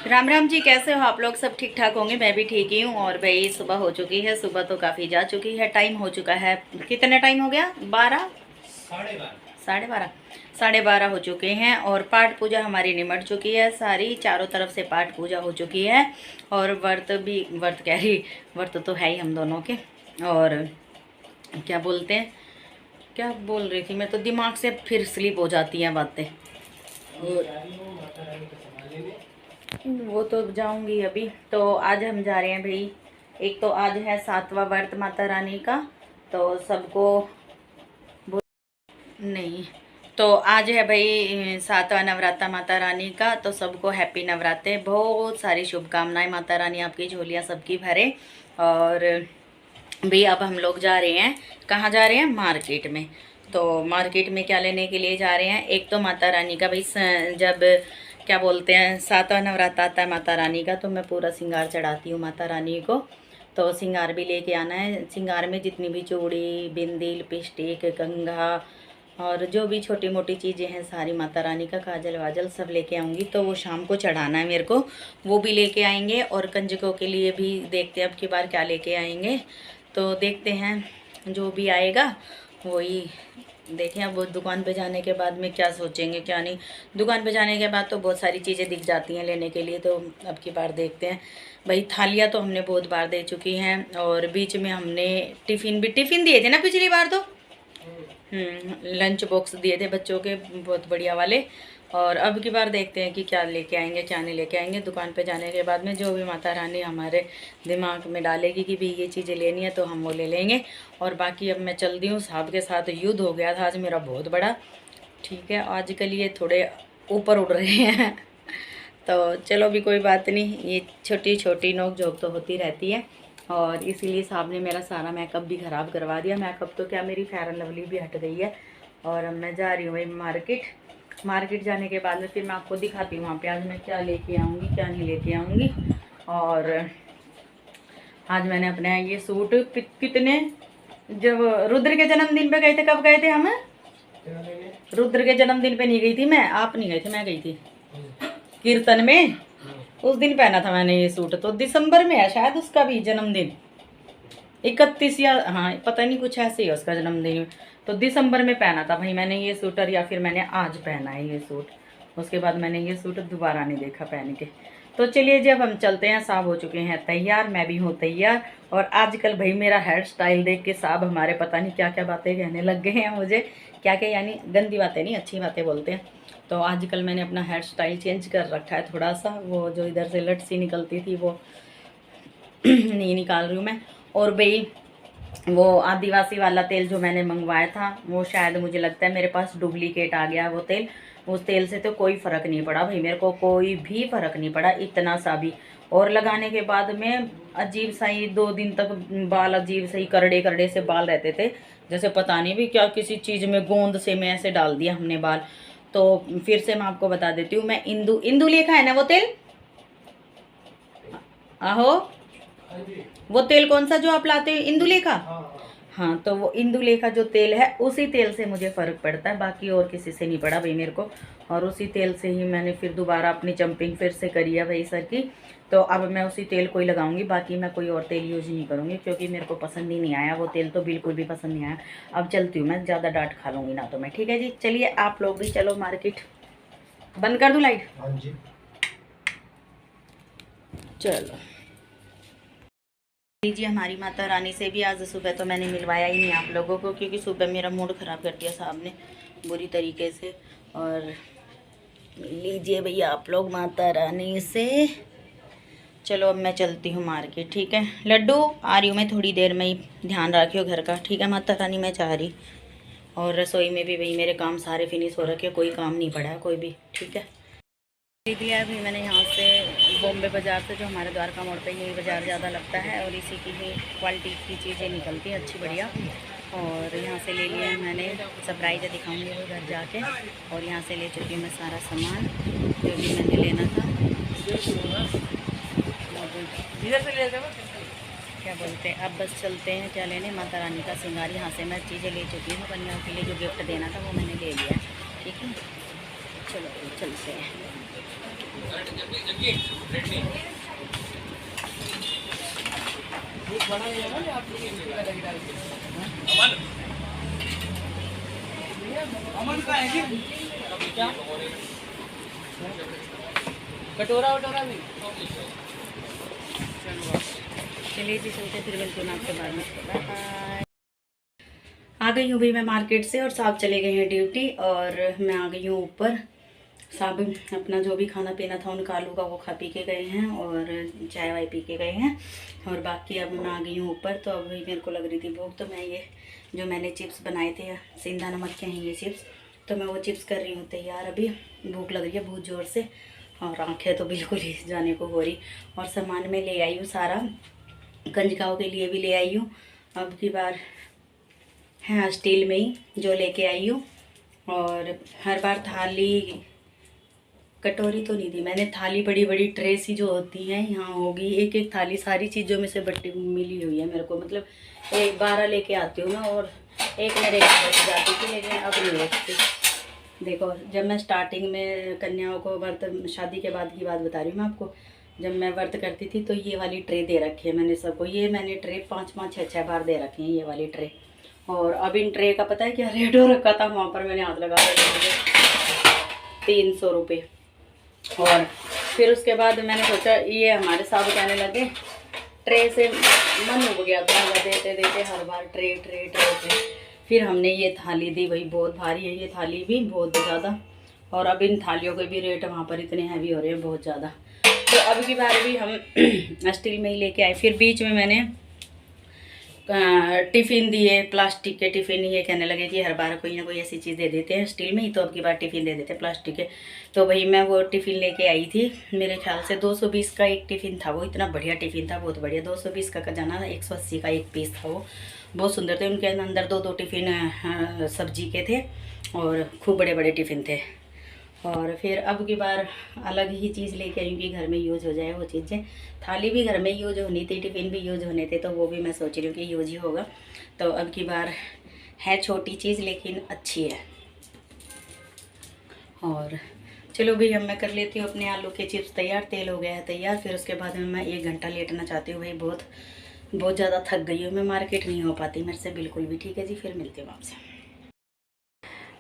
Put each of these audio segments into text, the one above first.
राम राम जी, कैसे हो आप लोग? सब ठीक ठाक होंगे। मैं भी ठीक ही हूँ। और भाई सुबह हो चुकी है, सुबह तो काफ़ी जा चुकी है। टाइम हो चुका है, कितना टाइम हो गया? 12, साढ़े बारह हो चुके हैं। और पाठ पूजा हमारी निमट चुकी है सारी, चारों तरफ से पाठ पूजा हो चुकी है। और व्रत कह रही, व्रत तो है ही हम दोनों के। और क्या बोलते हैं, क्या बोल रही थी मैं, तो दिमाग से फिर स्लिप हो जाती हैं बातें। वो तो जाऊंगी अभी। तो आज हम जा रहे हैं भाई। एक तो आज है 7वां व्रत माता रानी का, तो सबको नहीं, तो आज है भाई 7वां नवरात्रा माता रानी का। तो सबको हैप्पी नवरात्रे, बहुत सारी शुभकामनाएं। माता रानी आपकी झोलियां सबकी भरे। और भाई अब हम लोग जा रहे हैं, कहाँ जा रहे हैं? मार्केट में। तो मार्केट में क्या लेने के लिए जा रहे हैं? एक तो माता रानी का भाई जब क्या बोलते हैं 7वां नवरात्र आता है माता रानी का, तो मैं पूरा श्रृंगार चढ़ाती हूँ माता रानी को। तो श्रृंगार भी लेके आना है। श्रृंगार में जितनी भी चूड़ी, बिंदी, लिपस्टिक, कंघा और जो भी छोटी मोटी चीज़ें हैं सारी, माता रानी का काजल वाजल सब लेके आऊँगी। तो वो शाम को चढ़ाना है मेरे को, वो भी लेके आएंगे। और कंजकों के लिए भी देखते हैं अब की बार क्या लेके आएंगे। तो देखते हैं जो भी आएगा वही देखें। अब वो दुकान पे जाने के बाद में क्या सोचेंगे क्या नहीं। दुकान पे जाने के बाद तो बहुत सारी चीज़ें दिख जाती हैं लेने के लिए। तो अब की बार देखते हैं भाई। थालियाँ तो हमने बहुत बार दे चुकी हैं। और बीच में हमने टिफ़िन दिए थे ना पिछली बार तो। लंच बॉक्स दिए थे बच्चों के, बहुत बढ़िया वाले। और अब की बार देखते हैं कि क्या लेके आएंगे क्या नहीं लेके आएंगे। दुकान पे जाने के बाद में जो भी माता रानी हमारे दिमाग में डालेगी कि भी ये चीज़ें लेनी है तो हम वो ले लेंगे। और बाकी अब मैं चल दी हूँ। साहब के साथ युद्ध हो गया था आज मेरा बहुत बड़ा। ठीक है, आजकल ये थोड़े ऊपर उड़ रहे हैं तो चलो भी कोई बात नहीं, ये छोटी छोटी नोक झोंक तो होती रहती है। और इसीलिए साहब ने मेरा सारा मेकअप भी ख़राब करवा दिया। मेकअप तो क्या, मेरी फेयर एंड लवली भी हट गई है। और अब मैं जा रही हूँ भाई मार्केट जाने के बाद में फिर मैं आपको दिखाती हूँ वहाँ पे आज मैं क्या लेके आऊँगी क्या नहीं लेके आऊँगी। और आज मैंने अपने ये सूट कितने, जब रुद्र के जन्मदिन पे गए थे, कब गए थे हम? रुद्र के जन्मदिन पे नहीं गई थी मैं, आप नहीं गए थे, मैं गई थी कीर्तन में। उस दिन पहना था मैंने ये सूट। तो दिसंबर में है शायद उसका भी जन्मदिन, 31 या हाँ पता नहीं कुछ ऐसे ही है उसका जन्मदिन। तो दिसंबर में पहना था भाई मैंने ये सूटर, या फिर मैंने आज पहना है ये सूट। उसके बाद मैंने ये सूट दोबारा नहीं देखा पहन के। तो चलिए जी अब हम चलते हैं। साहब हो चुके हैं तैयार, मैं भी हूँ तैयार। और आजकल भाई मेरा हेयर स्टाइल देख के साहब हमारे पता नहीं क्या क्या बातें कहने लग गए हैं मुझे। क्या क्या यानी गंदी बातें नहीं, अच्छी बातें बोलते हैं। तो आजकल मैंने अपना हेयर स्टाइल चेंज कर रखा है थोड़ा सा। वो जो इधर से लट सी निकलती थी वो नहीं निकाल रही हूँ मैं। और भाई वो आदिवासी वाला तेल जो मैंने मंगवाया था वो शायद मुझे लगता है मेरे पास डुप्लीकेट आ गया वो तेल। उस तेल से तो कोई फ़र्क नहीं पड़ा भाई मेरे को, कोई भी फ़र्क नहीं पड़ा इतना सा भी। और लगाने के बाद में अजीब सा ही 2 दिन तक बाल अजीब से ही करड़े करड़े से बाल रहते थे, जैसे पता नहीं भी क्या किसी चीज़ में गोंद से में ऐसे डाल दिया हमने बाल। तो फिर से मैं आपको बता देती हूँ, मैं इंदु लेखा है ना वो तेल। आहो, वो तेल कौन सा जो आप लाते हो? इंदुलेखा। हाँ, तो वो इंदुलेखा जो तेल है उसी तेल से मुझे फ़र्क पड़ता है, बाकी और किसी से नहीं पड़ा भाई मेरे को। और उसी तेल से ही मैंने फिर दोबारा अपनी जंपिंग फिर से करी है भाई सर की। तो अब मैं उसी तेल को ही लगाऊंगी, बाकी मैं कोई और तेल यूज़ नहीं करूँगी क्योंकि मेरे को पसंद ही नहीं आया वो तेल, तो बिल्कुल भी पसंद नहीं आया। अब चलती हूँ मैं, ज़्यादा डांट खा लूँगी ना तो मैं। ठीक है जी, चलिए आप लोग भी चलो मार्केट। बंद कर दूँ लाइट? हाँ जी। चलो जी, हमारी माता रानी से भी आज सुबह तो मैंने मिलवाया ही नहीं आप लोगों को, क्योंकि सुबह मेरा मूड ख़राब कर दिया साहब ने बुरी तरीके से। और लीजिए भैया आप लोग माता रानी से। चलो अब मैं चलती हूँ मार्केट। ठीक है लड्डू, आ रही हूँ मैं थोड़ी देर में ही, ध्यान रखियो घर का। ठीक है माता रानी, मैं जा रही। और रसोई में भी भाई मेरे काम सारे फिनिश हो रखे, कोई काम नहीं पड़ा कोई भी। ठीक है, खरीद लिया है भाई मैंने यहाँ से बॉम्बे बाज़ार से, जो हमारे द्वारका मोड़ पे यही बाज़ार ज़्यादा लगता है और इसी की ही क्वालिटी की चीज़ें निकलती हैं अच्छी बढ़िया। और यहाँ से ले लिया है मैंने, सरप्राइज़ दिखाऊंगी वो घर जाके। और यहाँ से ले चुकी हूँ मैं सारा सामान जो भी मैंने लेना था। क्या बोलते हैं, अब बस चलते हैं क्या लेने, माता रानी का श्रृंगार। यहाँ से मैं चीज़ें ले चुकी हूँ, कन्याओं के लिए जो गिफ्ट देना था वो मैंने ले लिया। ठीक है, चलो चलते हैं। अमन का है कि क्या कटोरा वटोरा भी। चलिए जी चलते, फिर मिलते हैं आपके बाद में। बाय। आ गई हूँ भाई मैं मार्केट से, और साहब चले गए हैं ड्यूटी, और मैं आ गई हूँ ऊपर। साहब अपना जो भी खाना पीना था उनका आलू का वो खा पी के गए हैं, और चाय वाय पी के गए हैं, और बाकी अब मैं आ गई हूँ ऊपर। तो अभी मेरे को लग रही थी भूख, तो मैं ये जो मैंने चिप्स बनाए थे सेंधा नमक के हैं ये चिप्स, तो मैं वो चिप्स कर रही हूँ तैयार। अभी भूख लग रही है बहुत ज़ोर से, और आँखें तो बिल्कुल ही जाने को हो रही। और सामान में ले आई हूँ सारा, कंजकाओं के लिए भी ले आई हूँ। अब की बार है स्टील में ही जो लेके आई हूँ, और हर बार थाली कटोरी तो नहीं दी मैंने, थाली बड़ी बड़ी ट्रे सी जो होती हैं यहाँ होगी, एक एक थाली सारी चीज़ों में से बटी मिली हुई है मेरे को। मतलब 12 लेके आती हूँ मैं, और एक मेरे घर बच जाती थी, लेकिन अब नहीं रखती। देखो जब मैं स्टार्टिंग में कन्याओं को व्रत, शादी के बाद की बात बता रही हूँ मैं आपको, जब मैं व्रत करती थी तो ये वाली ट्रे दे रखी है मैंने सबको। ये मैंने ट्रे 5-5 6-6 बार दे रखे हैं ये वाली ट्रे। और अब इन ट्रे का पता है क्या रेट हो रखा था, वहाँ पर मैंने हाथ लगा रखा 300 रुपये। और फिर उसके बाद मैंने सोचा, ये हमारे साहब कहने लगे, ट्रे से मन उब गया था देते देते हर बार ट्रे ट्रे ट्रे ट्रे। फिर हमने ये थाली दी, भाई बहुत भारी है ये थाली भी, बहुत ज़्यादा। और अब इन थालियों के भी रेट वहाँ पर इतने हैवी हो रहे हैं बहुत ज़्यादा। तो अब की बार भी हम स्टील में ही लेके आए। फिर बीच में मैंने टिफ़िन दिए, प्लास्टिक के टिफ़िन। ये कहने लगे कि हर बार कोई ना कोई ऐसी चीज़ दे देते हैं स्टील में ही, तो अब की बार टिफ़िन दे देते हैं प्लास्टिक के। तो भाई मैं वो टिफ़िन लेके आई थी, मेरे ख्याल से 220 का एक टिफ़िन था वो, इतना बढ़िया टिफ़िन था, बहुत बढ़िया। 220 का जाना, 180 का एक पीस था वो, बहुत सुंदर थे। उनके अंदर 2-2 टिफ़िन सब्जी के थे, और खूब बड़े बड़े टिफ़िन थे। और फिर अब की बार अलग ही चीज़ लेके आई कि घर में यूज हो जाए वो चीज़ें। थाली भी घर में यूज होनी थी, टिफ़िन भी यूज होने थे, तो वो भी मैं सोच रही हूँ कि यूज ही होगा। तो अब की बार है छोटी चीज़ लेकिन अच्छी है। और चलो भाई, अब मैं कर लेती हूँ अपने आलू के चिप्स तैयार, तेल हो गया है तैयार। फिर उसके बाद में मैं 1 घंटा लेटना चाहती हूँ भाई, बहुत बहुत ज़्यादा थक गई हूँ मैं, मार्केट नहीं हो पाती मेरे से बिल्कुल भी। ठीक है जी, फिर मिलती हूँ आपसे।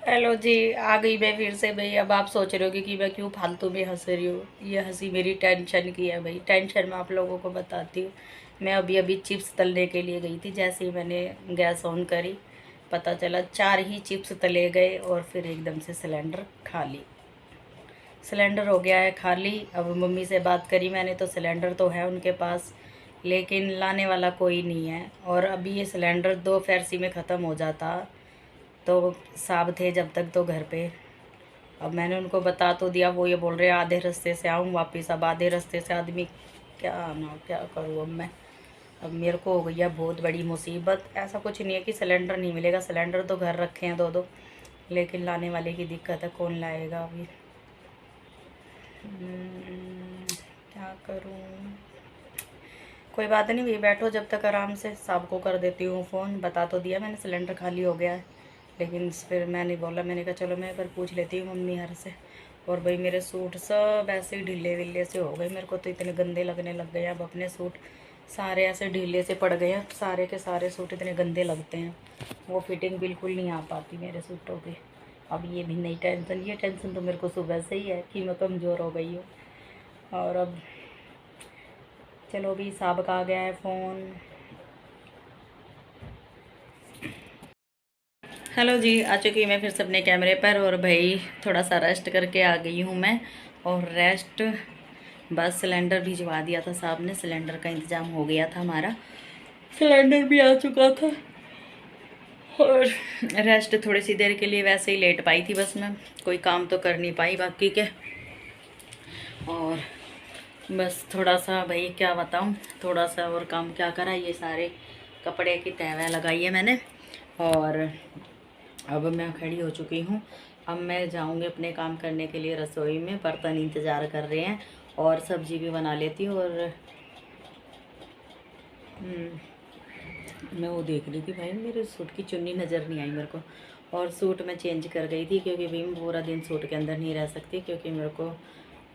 हेलो जी, आ गई मैं फिर से भाई। अब आप सोच रहे हो कि मैं क्यों फालतू में हंस रही हूँ। ये हंसी मेरी टेंशन की है भाई। टेंशन मैं आप लोगों को बताती हूँ। मैं अभी चिप्स तलने के लिए गई थी, जैसे ही मैंने गैस ऑन करी पता चला 4 ही चिप्स तले गए, और फिर एकदम से सिलेंडर खाली। सिलेंडर हो गया है खाली। अब मम्मी से बात करी मैंने, तो सिलेंडर तो है उनके पास, लेकिन लाने वाला कोई नहीं है। और अभी ये सिलेंडर 2 फरसी में ख़त्म हो जाता, तो साहब थे जब तक तो घर पे। अब मैंने उनको बता तो दिया, वो ये बोल रहे हैं आधे रास्ते से आऊँ वापस। अब आधे रास्ते से आदमी क्या आना, क्या करूँ अब मैं। अब मेरे को हो गई है बहुत बड़ी मुसीबत। ऐसा कुछ नहीं है कि सिलेंडर नहीं मिलेगा, सिलेंडर तो घर रखे हैं 2-2, लेकिन लाने वाले की दिक्कत है, कौन लाएगा अभी। क्या करूँ, कोई बात नहीं भाई, बैठो जब तक आराम से। साहब को कर देती हूँ फ़ोन, बता तो दिया मैंने सिलेंडर खाली हो गया है, लेकिन फिर मैं नहीं बोला। मैंने कहा चलो मैं एक बार पूछ लेती हूँ मम्मी हर से। और भाई मेरे सूट सब ऐसे ही ढीले वीले से हो गए, मेरे को तो इतने गंदे लगने लग गए। अब अपने सूट सारे ऐसे ढीले से पड़ गए हैं, सारे के सारे सूट इतने गंदे लगते हैं, वो फिटिंग बिल्कुल नहीं आ पाती मेरे सूटों की। अब ये भी नई टेंशन, ये टेंशन तो मेरे को सुबह से ही है कि मैं कमज़ोर हो गई हूँ। और अब चलो भी साहब का आ गया है फ़ोन। हेलो जी, आ चुकी मैं फिर से अपने कैमरे पर, और भाई थोड़ा सा रेस्ट करके आ गई हूँ मैं। और रेस्ट बस, सिलेंडर भिजवा दिया था साहब ने, सिलेंडर का इंतज़ाम हो गया था हमारा, सिलेंडर भी आ चुका था। और रेस्ट थोड़ी सी देर के लिए वैसे ही लेट पाई थी बस मैं, कोई काम तो कर नहीं पाई बाकी के। और बस थोड़ा सा भाई क्या बताऊँ, थोड़ा सा और काम क्या करा, ये सारे कपड़े की तह लगाई है मैंने। और अब मैं खड़ी हो चुकी हूँ। अब मैं जाऊँगी अपने काम करने के लिए रसोई में, बर्तन इंतज़ार कर रहे हैं, और सब्ज़ी भी बना लेती हूँ। और मैं वो देख रही थी भाई, मेरे सूट की चुन्नी नज़र नहीं आई मेरे को। और सूट मैं चेंज कर गई थी क्योंकि भाई मैं पूरा दिन सूट के अंदर नहीं रह सकती, क्योंकि मेरे को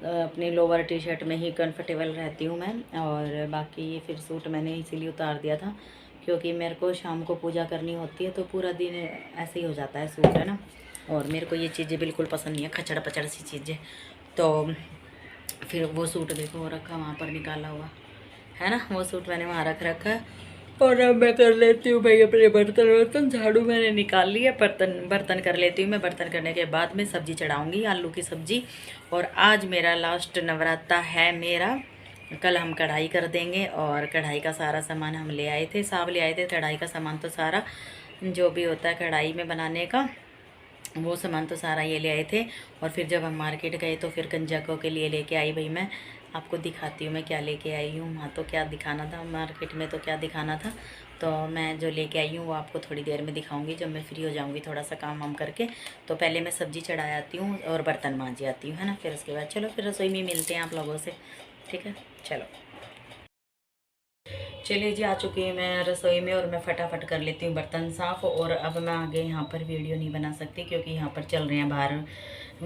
अपनी लोअर टी शर्ट में ही कंफर्टेबल रहती हूँ मैं। और बाकी ये फिर सूट मैंने इसीलिए उतार दिया था क्योंकि मेरे को शाम को पूजा करनी होती है, तो पूरा दिन ऐसे ही हो जाता है सूट, है ना। और मेरे को ये चीज़ें बिल्कुल पसंद नहीं है, खचड़ पचड़ सी चीज़ें। तो फिर वो सूट देखो वो रखा वहाँ पर निकाला हुआ है ना, वो सूट मैंने वहाँ रख रखा है। और अब मैं कर लेती हूँ भाई अपने बर्तन झाड़ू मैंने निकाल लिया, बर्तन कर लेती हूँ मैं। बर्तन करने के बाद में सब्ज़ी चढ़ाऊँगी, आलू की सब्ज़ी। और आज मेरा लास्ट नवरात्रा है मेरा। कल हम कढ़ाई कर देंगे, और कढ़ाई का सारा सामान हम ले आए थे, सब ले आए थे कढ़ाई का सामान। तो सारा जो भी होता है कढ़ाई में बनाने का वो सामान तो सारा ये ले आए थे। और फिर जब हम मार्केट गए तो फिर कंजकों के लिए लेके आई भाई। मैं आपको दिखाती हूँ मैं क्या लेके आई हूँ। वहाँ तो क्या दिखाना था, मार्केट में तो क्या दिखाना था, तो मैं जो लेके आई हूँ वो आपको थोड़ी देर में दिखाऊंगी जब मैं फ्री हो जाऊँगी थोड़ा सा काम वाम करके। तो पहले मैं सब्ज़ी चढ़ा आती हूँ और बर्तन मांज आती हूँ, है ना। फिर उसके बाद चलो फिर रसोई में मिलते हैं आप लोगों से, ठीक है। चलो चलिए जी, आ चुकी है मैं रसोई में और मैं फटाफट कर लेती हूँ बर्तन साफ़। और अब मैं आगे यहाँ पर वीडियो नहीं बना सकती क्योंकि यहाँ पर चल रहे हैं बाहर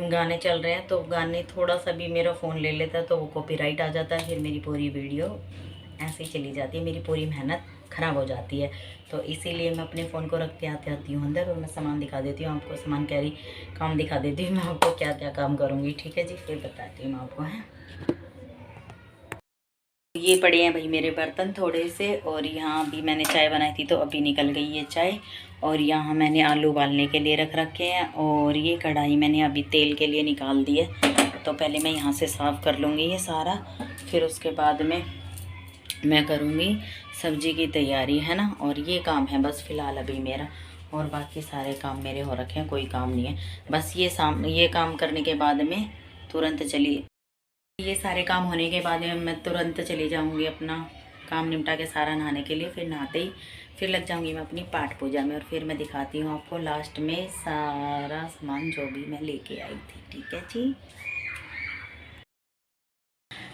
गाने चल रहे हैं, तो गाने थोड़ा सा भी मेरा फ़ोन ले लेता तो वो कॉपीराइट आ जाता है, फिर मेरी पूरी वीडियो ऐसे ही चली जाती है, मेरी पूरी मेहनत ख़राब हो जाती है। तो इसीलिए मैं अपने फ़ोन को रख के आती हूँ अंदर और मैं सामान दिखा देती हूँ आपको, सामान कैरी काम दिखा देती हूँ मैं आपको क्या क्या काम करूँगी, ठीक है जी। फिर बताती हूँ मैं आपको, है। ये पड़े हैं भाई मेरे बर्तन थोड़े से, और यहाँ अभी मैंने चाय बनाई थी तो अभी निकल गई ये चाय। और यहाँ मैंने आलू उबालने के लिए रख रखे हैं, और ये कढ़ाई मैंने अभी तेल के लिए निकाल दी है। तो पहले मैं यहाँ से साफ़ कर लूँगी ये सारा, फिर उसके बाद में मैं करूँगी सब्ज़ी की तैयारी, है ना। और ये काम है बस फ़िलहाल अभी मेरा, और बाकी सारे काम मेरे हो रखे हैं, कोई काम नहीं है। बस ये काम करने के बाद में तुरंत चली, ये सारे काम होने के बाद में मैं तुरंत चली जाऊंगी अपना काम निपटा के सारा नहाने के लिए। फिर नहाते ही फिर लग जाऊंगी मैं अपनी पाठ पूजा में, और फिर मैं दिखाती हूँ आपको लास्ट में सारा सामान जो भी मैं लेके आई थी, ठीक है जी।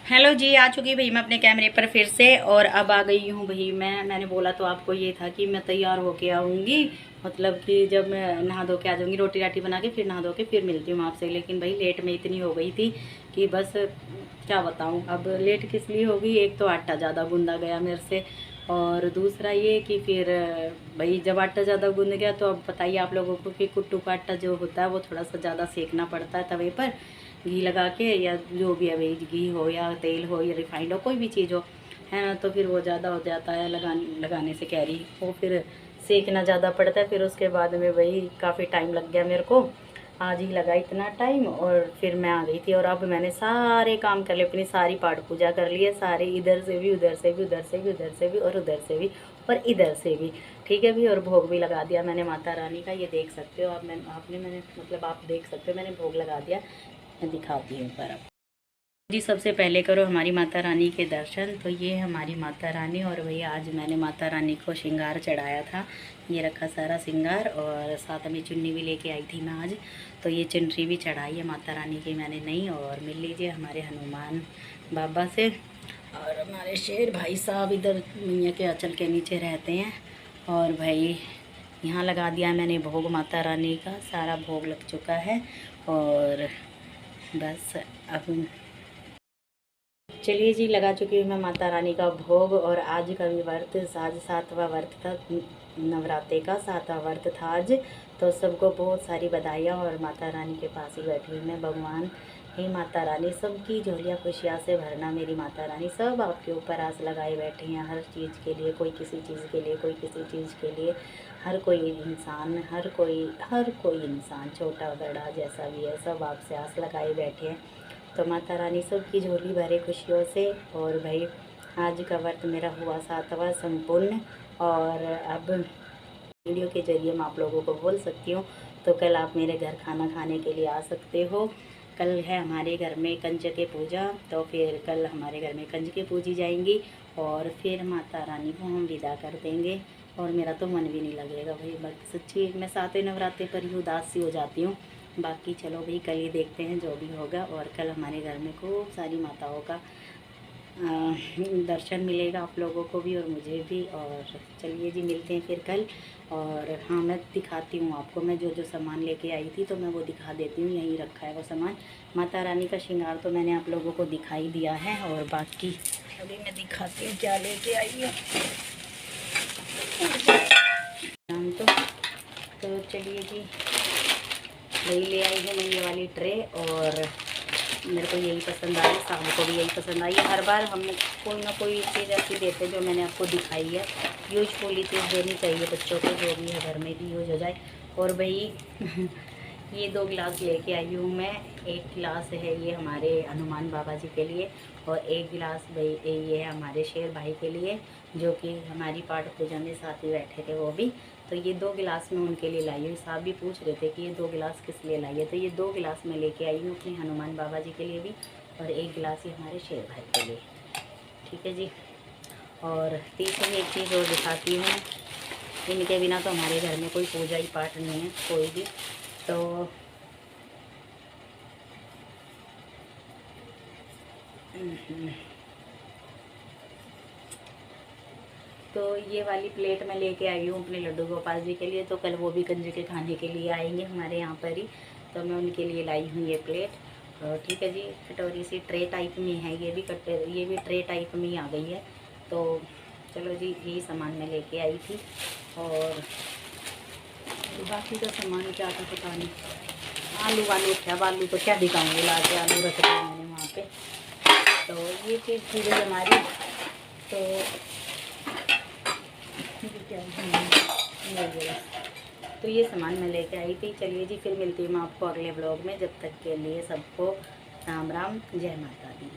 हेलो जी, आ चुकी भाई मैं अपने कैमरे पर फिर से, और अब आ गई हूँ भाई मैंने बोला तो आपको ये था कि मैं तैयार होके आऊँगी, मतलब कि जब मैं नहा धो के आ जाऊँगी रोटी राटी बना के, फिर नहा धो के फिर मिलती हूँ आपसे। लेकिन भाई लेट में इतनी हो गई थी कि बस क्या बताऊँ। अब लेट किस लिए होगी, एक तो आटा ज़्यादा गूँधा गया मेरे से, और दूसरा ये कि फिर भाई जब आटा ज़्यादा गूँध गया तो अब बताइए आप लोगों को कि कुट्टू का आटा जो होता है वो थोड़ा सा ज़्यादा सेकना पड़ता है तवे पर घी लगा के, या जो भी है भाई घी हो या तेल हो या रिफाइंड हो कोई भी चीज़ हो, है ना। तो फिर वो ज़्यादा हो जाता है लगाने से कह रही, वो फिर सेकना ज़्यादा पड़ता है। फिर उसके बाद में वही काफ़ी टाइम लग गया मेरे को, आज ही लगा इतना टाइम, और फिर मैं आ गई थी। और अब मैंने सारे काम कर लिए, अपनी सारी पाठ पूजा कर ली है, सारे इधर से भी उधर से भी उधर से भी उधर से भी और उधर से भी और इधर से भी, ठीक है भी। और भोग भी लगा दिया मैंने माता रानी का, ये देख सकते हो आप, मैंने मतलब आप देख सकते हो मैंने भोग लगा दिया। मैं दिखाती हूँ पर अब जी। सबसे पहले करो हमारी माता रानी के दर्शन। तो ये हमारी माता रानी, और वही आज मैंने माता रानी को श्रृंगार चढ़ाया था, ये रखा सारा श्रृंगार, और साथ में चुन्नी भी लेके आई थी मैं आज। तो ये चुनरी भी चढ़ाई है माता रानी की मैंने नहीं। और मिल लीजिए हमारे हनुमान बाबा से, और हमारे शेर भाई साहब इधर मैया के आंचल के नीचे रहते हैं। और भाई यहाँ लगा दिया मैंने भोग माता रानी का, सारा भोग लग चुका है। और बस अब चलिए जी, लगा चुकी हूँ मैं माता रानी का भोग। और आज का भी व्रत, आज 7वां व्रत था, नवरात्रे का 7वां व्रत था आज। तो सबको बहुत सारी बधाइयाँ, और माता रानी के पास ही बैठी हूँ मैं। भगवान हे माता रानी सबकी झोलियाँ खुशियाँ से भरना, मेरी माता रानी सब आपके ऊपर आस लगाए बैठे हैं हर चीज़ के लिए, कोई किसी चीज़ के लिए, कोई किसी चीज़ के लिए। हर कोई इंसान, हर कोई इंसान छोटा बड़ा जैसा भी है, सब आपसे आस लगाए बैठे हैं। तो माता रानी सबकी झोली भरे खुशियों से। और भाई आज का व्रत मेरा हुआ 7वां संपूर्ण। और अब वीडियो के जरिए मैं आप लोगों को बोल सकती हूँ, तो कल आप मेरे घर खाना खाने के लिए आ सकते हो। कल है हमारे घर में कंजके पूजा, तो फिर कल हमारे घर में कंजके पूजी जाएंगी, और फिर माता रानी को हम विदा कर देंगे। और मेरा तो मन भी नहीं लगेगा भाई, बस सच्ची मैं 7वें नवरात्रे पर ही उदास सी हो जाती हूँ। बाकी चलो भाई कल ही देखते हैं जो भी होगा। और कल हमारे घर में खूब सारी माताओं का दर्शन मिलेगा आप लोगों को भी और मुझे भी। और चलिए जी, मिलते हैं फिर कल। और हाँ, मैं दिखाती हूँ आपको, मैं जो जो सामान लेके आई थी तो मैं वो दिखा देती हूँ। यहीं रखा है वो सामान। माता रानी का श्रृंगार तो मैंने आप लोगों को दिखाई दिया है, और बाकी अभी मैं दिखाती हूँ क्या लेके आई हूँ। तो चलिए जी, वही ले आई हूँ मैं ये वाली ट्रे, और मेरे को यही पसंद आई, शाम को भी यही पसंद आई। हर बार हम कोई ना कोई चीज़ ऐसी देते हैं जो मैंने आपको दिखाई है। यूजफुल चीज़ देनी चाहिए बच्चों को, जो भी है घर में भी यूज हो जाए। और भाई ये 2 गिलास लेके आई हूँ मैं। एक गिलास है ये हमारे हनुमान बाबा जी के लिए, और एक गिलास भाई ये है हमारे शेर भाई के लिए, जो कि हमारी पाठ पूजा में साथ ही बैठे थे वो भी। तो ये 2 गिलास मैं उनके लिए लाई हूँ। साहब भी पूछ रहे थे कि ये 2 गिलास किस लिए लाई है, तो ये 2 गिलास मैं लेके आई हूँ अपने हनुमान बाबा जी के लिए भी, और एक गिलास ये हमारे शेर भाई के लिए। ठीक है जी। और तीसरी एक चीज़ और दिखाती हूँ, इनके बिना तो हमारे घर में कोई पूजा ही पाठ नहीं है कोई भी। तो ये वाली प्लेट मैं लेके आई हूँ अपने लड्डू गोपाल जी के लिए। तो कल वो भी कंजू के खाने के लिए आएंगे हमारे यहाँ पर ही, तो मैं उनके लिए लाई हूँ ये प्लेट। ठीक है जी। कटोरी सी ट्रे टाइप में है ये भी, ये भी ट्रे टाइप में ही आ गई है। तो चलो जी, यही सामान मैं लेके आई थी। और बाकी का सामान क्या था पता नहीं। आलू क्या, आलू तो क्या दिखाऊंगी, ला के आलू रख दिए मैंने वहाँ पे। तो ये चीज़ थी गई हमारी। तो तो ये सामान मैं लेके आई थी। चलिए जी, फिर मिलती हूँ मैं आपको अगले ब्लॉग में। जब तक के लिए सबको राम राम, जय माता दी।